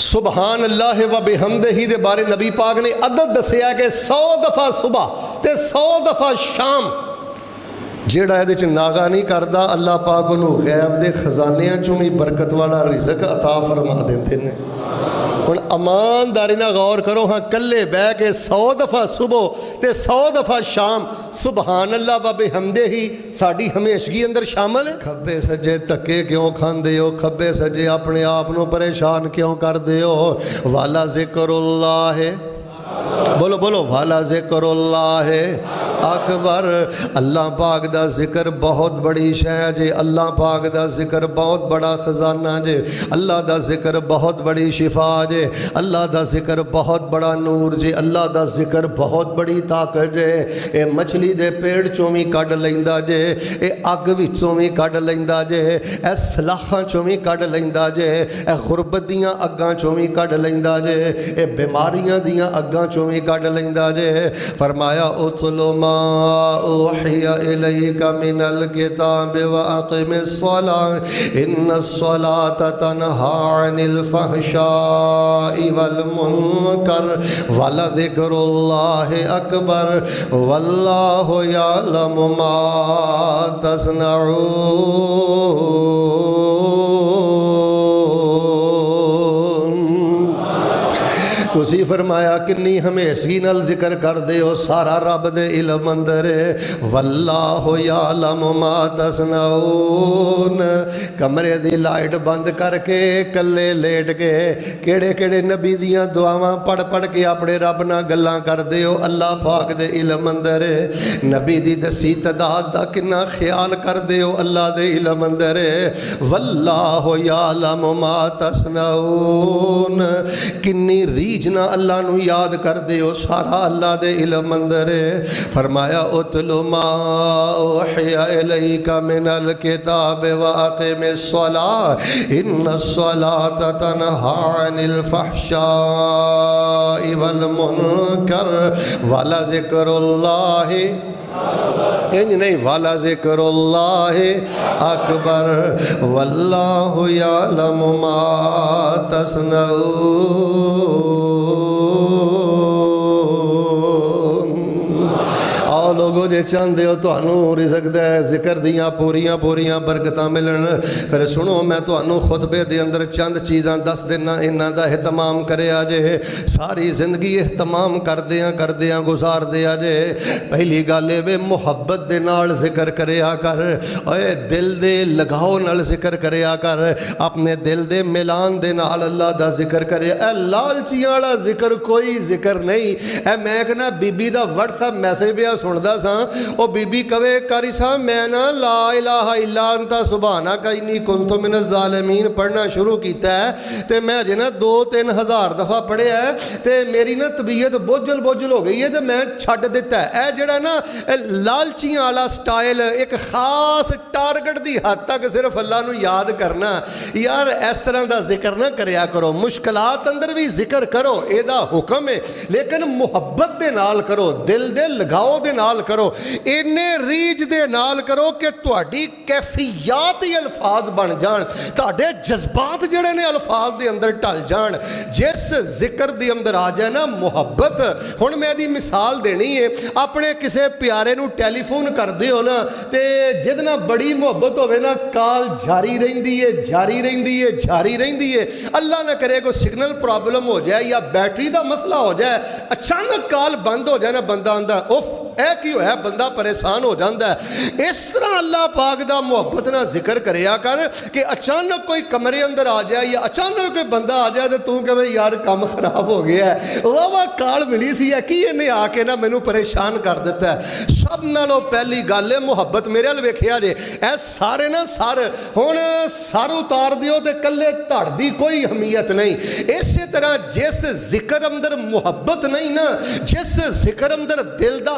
سبحان اللہ و بحمدہ دے بارے نبی پاک نے عدد دسیا کہ 100 دفعہ صبح تے 100 دفعہ شام جیڑا ہے ناغا نہیں کردا اللہ پاک انہوں غیب دے خزانیاں چومی برکت والا رزق عطا فرما دیتے ہیں۔ ہن امانداری نہ غور کرو، ہاں کلے بہ کے 100 دفعہ صبح تے 100 دفعہ شام سبحان اللہ و بحمدہ ہی ساڈی ہمیشگی اندر شامل ہے۔ کھبے سجے تکے کیوں کھاندے ہو، کھبے سجے اپنے آپ نو پریشان کیوں کر دے ہو؟ والا ذکر اللہ ہے، بولو بولو، والا ذکر اللہ اکبر۔ اللہ پاک دا ذکر بہت بڑی شے جے، اللہ پاک دا ذکر بہت بڑا خزانہ جے، اللہ دا ذکر بہت بڑی شفا جے، اللہ دا ذکر بہت بڑا نور جے، اللہ دا ذکر بہت بڑی طاقت جے۔ اے مچھلی دے پیڑ چوں وی کڈ لیندا جے، اے اگ وچوں وی کڈ لیندا جے، اے سلاخاں چوں وی کڈ لیندا جے، اے غربت دیاں اگاں چوں وی کڈ لیندا جے، اے بیماریاں دیاں اگاں چوں وی کڈ لیندا جے۔ فرمایا اتلو ما اوحی الیک من الکتاب واقم الصلاۃ ان الصلاۃ تنہی عن الفحشاء والمنکر ولذکر اللہ اکبر واللہ یعلم ما تصنعون۔ تسی فرمایا کنی ہمیشگی نال ذکر کر دے ہو، سارا رب دے علم اندر ہے۔ واللہ یعلم ما تصنعون۔ کمرے دی لائٹ بند کر کے کلے لیٹ کے کیڑے کیڑے نبی دیاں دعاواں پڑھ پڑھ کے اپنے رب نہ گلاں کر دے ہو، اللہ پاک دے علم اندر ہے۔ نبی دی دسی تعداد دا کنا خیال کر دے ہو، اللہ دے علم اندر ہے۔ واللہ یعلم ما تصنعون۔ کنی ریج نہ اللہ نو یاد کر دے ہو، سارا اللہ دے علم اندر ہے۔ فرمایا اتلو ما اوحی الیک من الکتاب واقم الصلاۃ ان الصلاۃ تنہی عن الفحشاء والمنکر ولذکر اللہ انج نہیں، والا ذکر اللہ اکبر واللہ یعلم ما تصنعون۔ آؤ لوگو جے چاندے ہو تو انہوں رزق دے ذکر دیاں پوریاں برکتاں ملن۔ پھر سنو میں تو انہوں خطبے دے اندر چند چیزاں دس دینا، انہاں دا اہتمام کرے آجے، ساری زندگی اہتمام کر دیاں گزار دے آجے۔ پہلی گالے وے محبت دے نال ذکر کرے آ کر، اے دل دے لگاؤ نال ذکر کرے آ کر، اپنے دل دے ملان دے نال اللہ دا ذکر کرے۔ اے لالچیاں والا ذکر کوئی ذکر نہیں۔ اے میں کہنا بی بی دا واٹس ایپ میسج پہ سندا سا، او بی بی کہے کاری صاحب میں نا لا الہ الا انت سبحانک انی کنت من الظالمین پڑھنا شروع کیتا ہے تے میں جے نا 2-3 ہزار دفعہ پڑھیا ہے تے میری نا طبیعت بوجھل ہو گئی ہے تے میں چھڈ دیتا ہے۔ اے جڑا نا لالچیاں والا سٹائل، ایک خاص ٹارگٹ دی حد تک صرف اللہ نو یاد کرنا، یار اس طرح دا ذکر نہ کریا کرو۔ مشکلات اندر بھی ذکر کرو، اے دا حکم ہے، لیکن محبت دے نال کرو، دل دے لگاؤ دے نال کرو، اینے ریج دے نال کرو کہ تہاڈی کیفیات ہی الفاظ بن جان، تہاڈے جذبات جڑے نے الفاظ دے اندر ڈل جان۔ جس ذکر دے اندر آ جائے نا محبت، ہن میں دی مثال دینی ہے، اپنے کسے پیارے نو ٹیلی فون کر دیو نا تے جد نا بڑی محبت ہوئے نا کال جاری رہندی ہے، اللہ نہ کرے کو سگنل پرابلم ہو جائے یا بیٹری دا مسئلہ ہو جائے، اچانک کال بند ہو جائے نا، بندہ آندا اوف اے کیوں ہے، بندہ پریشان ہو جاندہ ہے۔ اس طرح اللہ پاک دا محبت نہ ذکر کریا کر کہ اچانک کوئی کمرے اندر آ جائے یا اچانک کوئی بندہ آ جائے تو توں کہے یار کام خراب ہو گیا ہے، واہ کال ملی سی ہے کی انہیں آ کے نا مینوں پریشان کر دیتا ہے۔ سب نالوں پہلی گل ہے محبت۔ میرے ال ویکھیا جے اے سارے نا سر ہن سر اتار دیو تے کلے دھڑ دی کوئی اہمیت نہیں۔ اسی طرح جس ذکر اندر محبت نہیں نا، جس ذکر اندر دل دا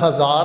1000